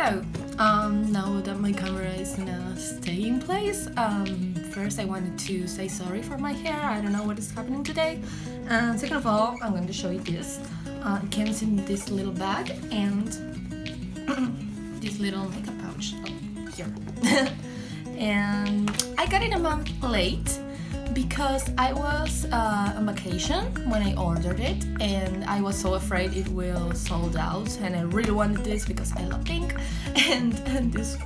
So, now that my camera is in a staying place, first I wanted to say sorry for my hair. I don't know what is happening today. And second of all, I'm going to show you this. It comes in this little bag and this little makeup pouch here. And I got it a month late because I was on vacation when I ordered it, and I was so afraid it will sold out, and I really wanted this because I love pink, and this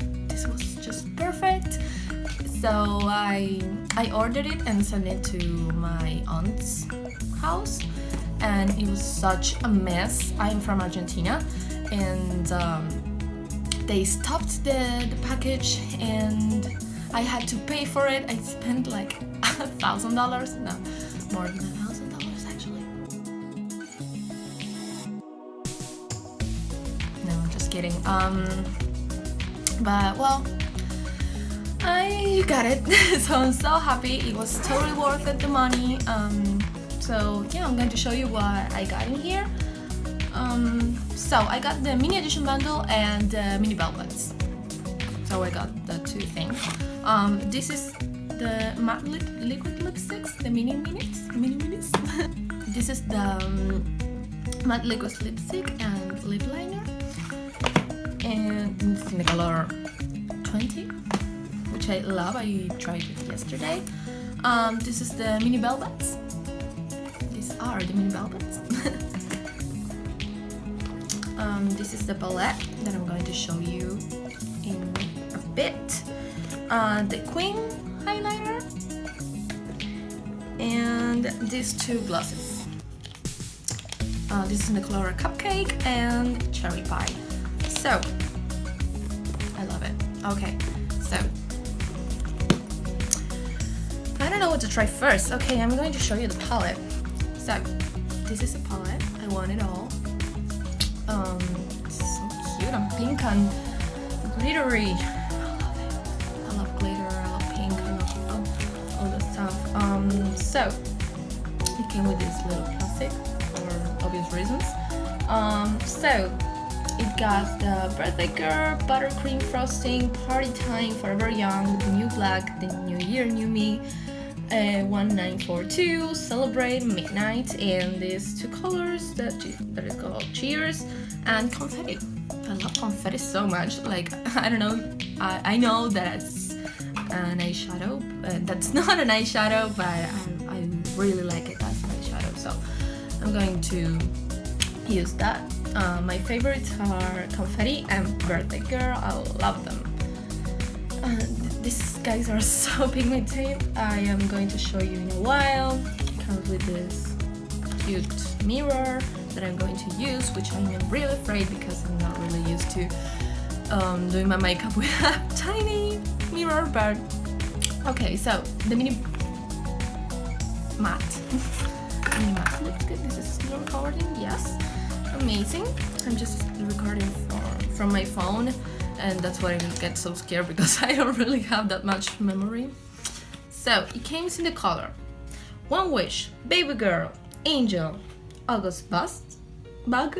was just perfect. So I ordered it and sent it to my aunt's house, and it was such a mess. I'm from Argentina, and they stopped the package and I had to pay for it. I spent like $1,000, no, more than $1,000 actually. No, just kidding. But well, I got it, so I'm so happy. It was totally worth it, the money. So yeah, I'm going to show you what I got in here. So I got the mini edition bundle and the mini velvets. So I got the two things. This is the matte liquid lipsticks, the mini minis. This is the matte liquid lipstick and lip liner, and it's in the color 20, which I love. I tried it yesterday. This is the mini velvets. These are the mini velvets. This is the palette that I'm going to show you in a bit. The Queen highlighter and these two glosses. This is in the color Cupcake and Cherry Pie. So I love it. Okay, so I don't know what to try first. Okay, I'm going to show you the palette. So this is a palette. I want it all. It's so cute and pink and glittery. I love it. I love glitter, I love pink, I love all that stuff. So it came with this little plastic for obvious reasons. So it got the birthday girl, buttercream frosting, party time, forever young, the new black, the new year, new me, 1942, celebrate, midnight, and these two colors that is called cheers and confetti. I love confetti so much. Like, I don't know, I know that's an eyeshadow, that's not an eyeshadow, but I really like it as an eyeshadow, so I'm going to use that. My favorites are confetti and birthday girl. I love them. These guys are so pigmented. I am going to show you in a while. It comes with this cute mirror that I'm going to use, which I am really afraid because I'm not really used to doing my makeup with a tiny mirror, but okay, so the mini matte. Mini matte looks good. This is still recording, yes. Amazing. I'm just recording from my phone, and that's why I get so scared because I don't really have that much memory. So it came in the color One Wish, Baby Girl, Angel, August Bug,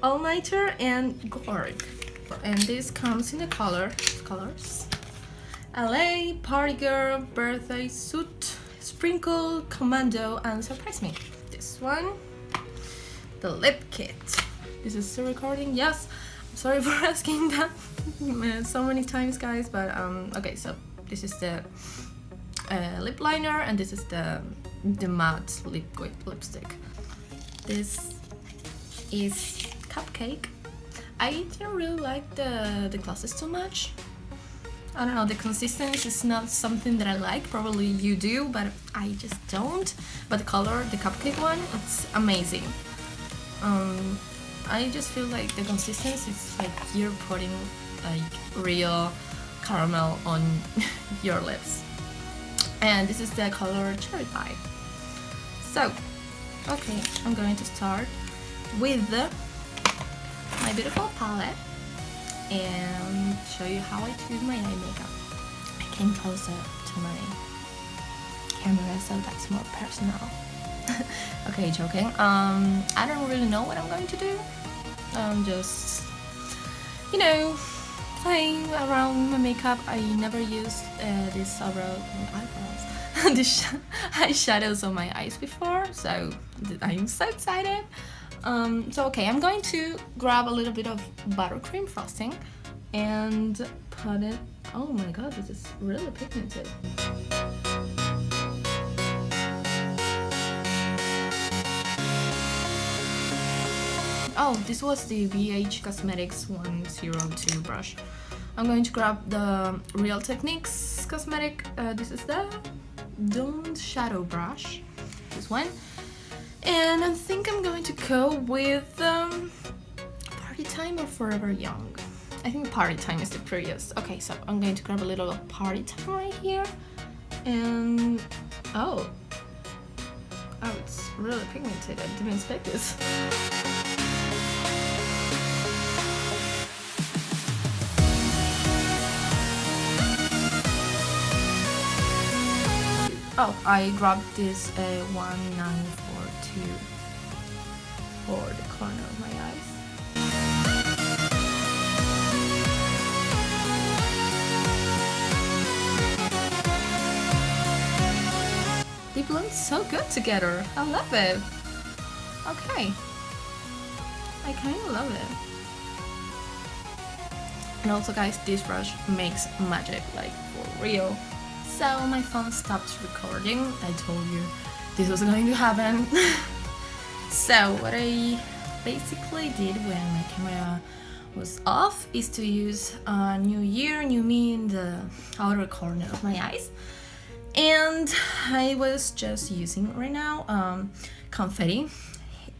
All Nighter, and Gorg. And this comes in the colors LA, Party Girl, Birthday Suit, Sprinkle, Commando, and Surprise Me. This one, the lip kit. This is still recording, yes. I'm sorry for asking that so many times, guys, but okay, so this is the lip liner, and this is the matte liquid lipstick. This is Cupcake. I didn't really like the glosses too much. I don't know, the consistency is not something that I like. Probably you do, but I just don't. But the color, the Cupcake one, it's amazing. I just feel like the consistency is like you're putting like real caramel on your lips. And this is the color Cherry Pie. So, okay, I'm going to start with my beautiful palette and show you how I do my eye makeup. I came closer to my camera, so that's more personal. Okay, joking. I don't really know what I'm going to do. Just you know, playing around my makeup. I never used this eyebrows, this eyeshadows on my eyes before, so I'm so excited. So okay, I'm going to grab a little bit of buttercream frosting and put it. Oh my god, this is really pigmented. Oh, this was the BH Cosmetics 102 brush. I'm going to grab the Real Techniques cosmetic. This is the Domed Shadow brush, this one. And I think I'm going to go with Party Time or Forever Young. I think Party Time is the prettiest. Okay, so I'm going to grab a little Party Time right here. And oh, it's really pigmented. I didn't expect this. Oh, I grabbed this 1942 for the corner of my eyes. They blend so good together. I love it. Okay. I kind of love it. And also guys, this brush makes magic, like for real. So my phone stopped recording. I told you this was going to happen. So what I basically did when my camera was off is to use New Year, New Me in the outer corner of my eyes. And I was just using right now confetti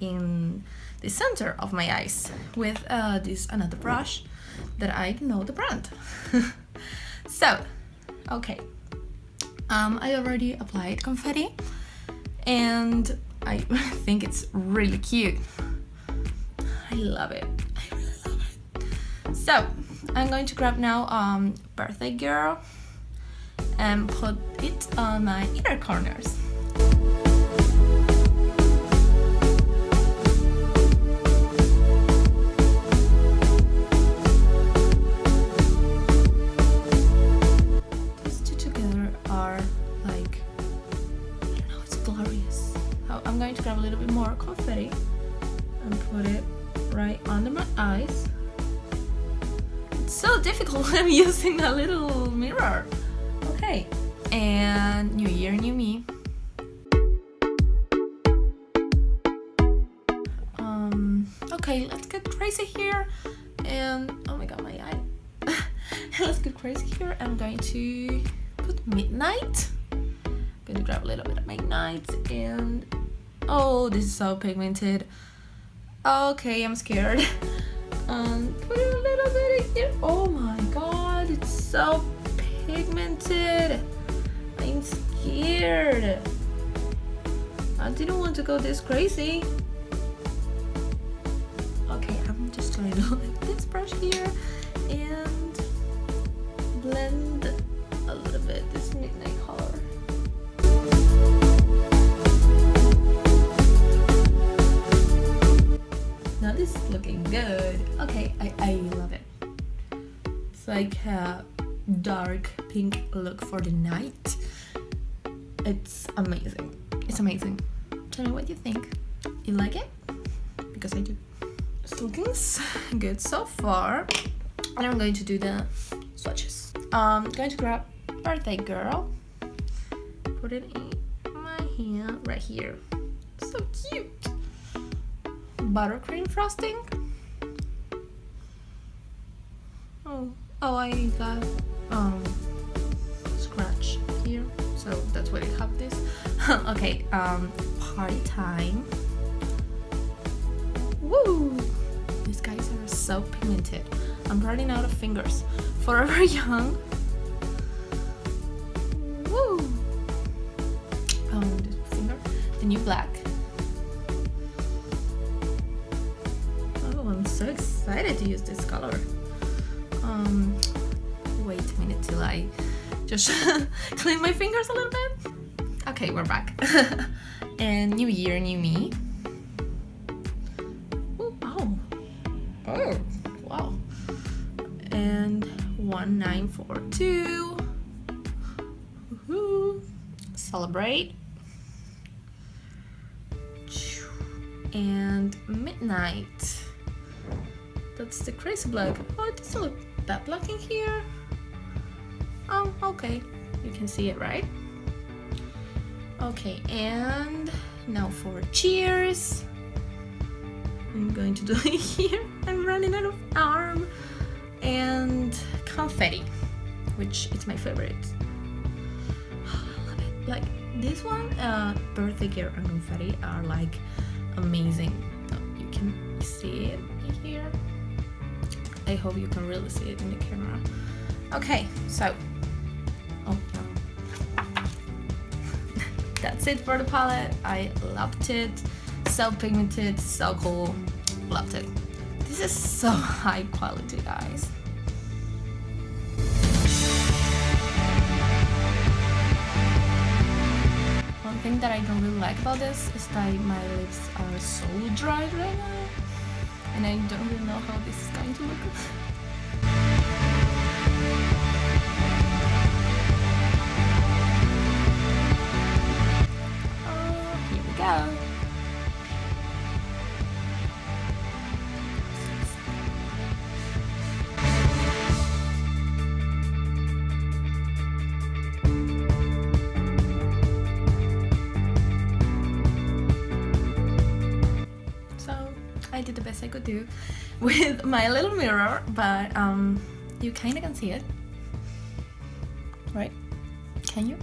in the center of my eyes with this another brush that I don't know the brand. So, okay. I already applied confetti and I think it's really cute. I love it. I really love it. So I'm going to grab now Birthday Girl and put it on my inner corners. I'm going to grab a little bit more confetti and put it right under my eyes. It's so difficult when I'm using a little mirror. Okay, and New Year, New Me. Okay, let's get crazy here. And oh my god, my eye. Let's get crazy here. I'm going to put Midnight. I'm going to grab a little bit of Midnight and oh, this is so pigmented. Okay, I'm scared. Put it a little bit in here. Oh my god, it's so pigmented. I'm scared. I didn't want to go this crazy. Okay, I'm just going to with this brush here and blend a little bit this midnight color. Now this is looking good. Okay, I love it. It's like a dark pink look for the night. It's amazing. It's amazing. Tell me what you think. You like it? Because I do. It's looking good so far. And I'm going to do the swatches. I'm going to grab Birthday Girl. Put it in my hand right here. So cute. Buttercream frosting. Oh, I got scratch here, so that's why I have this. Okay, Party Time. Woo! These guys are so pigmented. I'm running out of fingers. Forever Young. Woo! This finger. The New Black. I'm so excited to use this color. Wait a minute till I just clean my fingers a little bit. Okay, we're back. And New Year, New Me. Ooh, oh, wow. and 1942. Woohoo. Celebrate. And midnight. That's the crazy black. Oh, it doesn't look that black in here. Oh, okay. You can see it, right? Okay, and now for cheers. I'm going to do it here. I'm running out of arm. And confetti, which is my favorite. Oh, I love it. Like this one, birthday girl and confetti are like amazing. Oh, you can see it here. I hope you can really see it in the camera. Okay, so oh no. That's it for the palette. I loved it. So pigmented, so cool. Loved it. This is so high quality, guys. One thing that I don't really like about this is that my lips are so dry right now, and I don't really know how this is going to look. Oh, here we go. I did the best I could do with my little mirror, but you kind of can see it, right? Can you?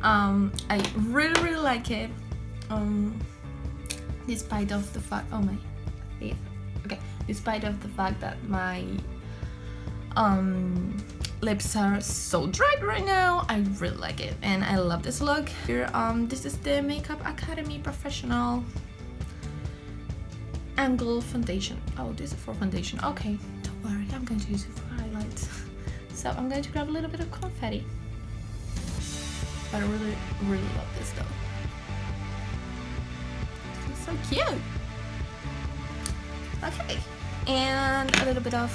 I really like it, despite of the fact, oh my teeth. Okay, despite of the fact that my lips are so dry right now, I really like it and I love this look. Here, this is the Makeup Academy Professional Angle Foundation. Oh, this is for foundation. Okay, don't worry, I'm going to use it for highlights. So I'm going to grab a little bit of confetti. But I really love this though. It's so cute. Okay, and a little bit of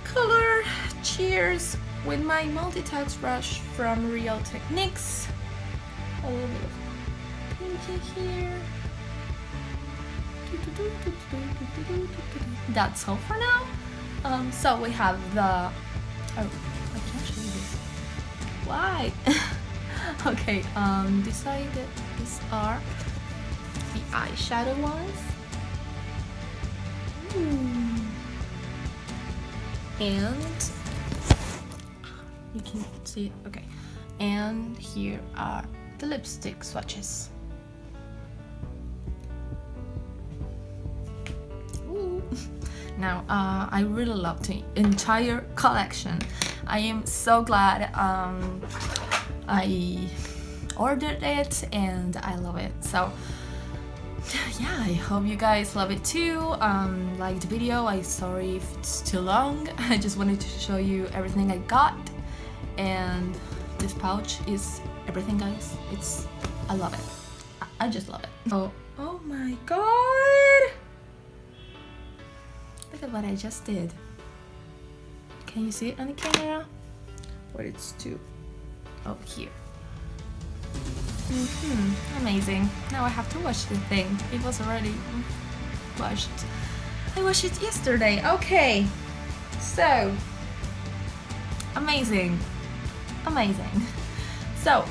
color. Cheers with my multi-touch brush from Real Techniques. A little bit of pink here. That's all for now. So we have the, oh, I can't show you this. Why? Okay, these are the eyeshadow ones. And you can see it, okay. And here are the lipstick swatches. Now, I really love the entire collection. I am so glad I ordered it and I love it. So yeah, I hope you guys love it too. Like the video, I'm sorry if it's too long. I just wanted to show you everything I got, and this pouch is everything, guys. I love it. I just love it. Oh my god! Look at what I just did. Can you see it on the camera? Where it's to? Oh, here. Amazing. Now I have to wash the thing. It was already washed. I washed it yesterday. Okay. So, amazing. So,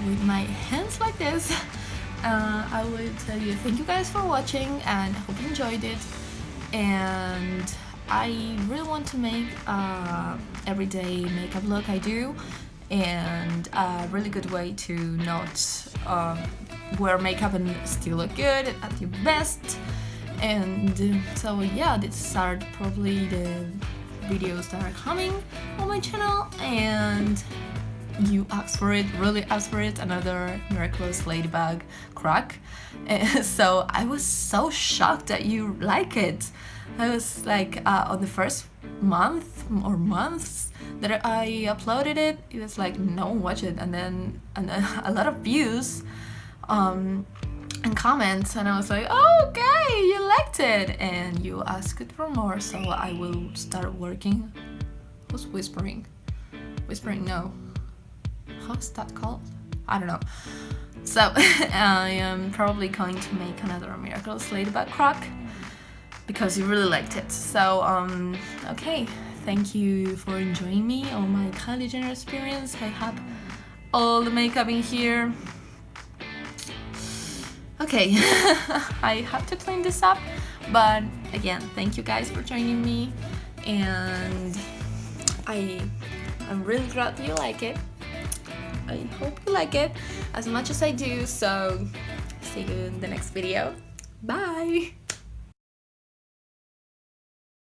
with my hands like this, I will tell you thank you guys for watching and hope you enjoyed it. And I really want to make everyday makeup look I do, and a really good way to not wear makeup and still look good at your best. And so yeah, these are probably the videos that are coming on my channel, and you asked for it, really asked for it, another miraculous ladybug crack. So I was so shocked that you like it. I was like, on the first month or months that I uploaded it, it was like no one watched it, and then a lot of views. in comments, and I was like, oh, okay, you liked it, and you asked for more, so I will start working. Who's whispering? Whispering, no. How's that called? I don't know. So I am probably going to make another Miracles Ladybug croc because you really liked it. So okay, thank you for enjoying me on my Kylie Jenner experience. I have all the makeup in here. Okay, I have to clean this up, but again, thank you guys for joining me, and I'm really glad you like it. I hope you like it as much as I do, so see you in the next video. Bye!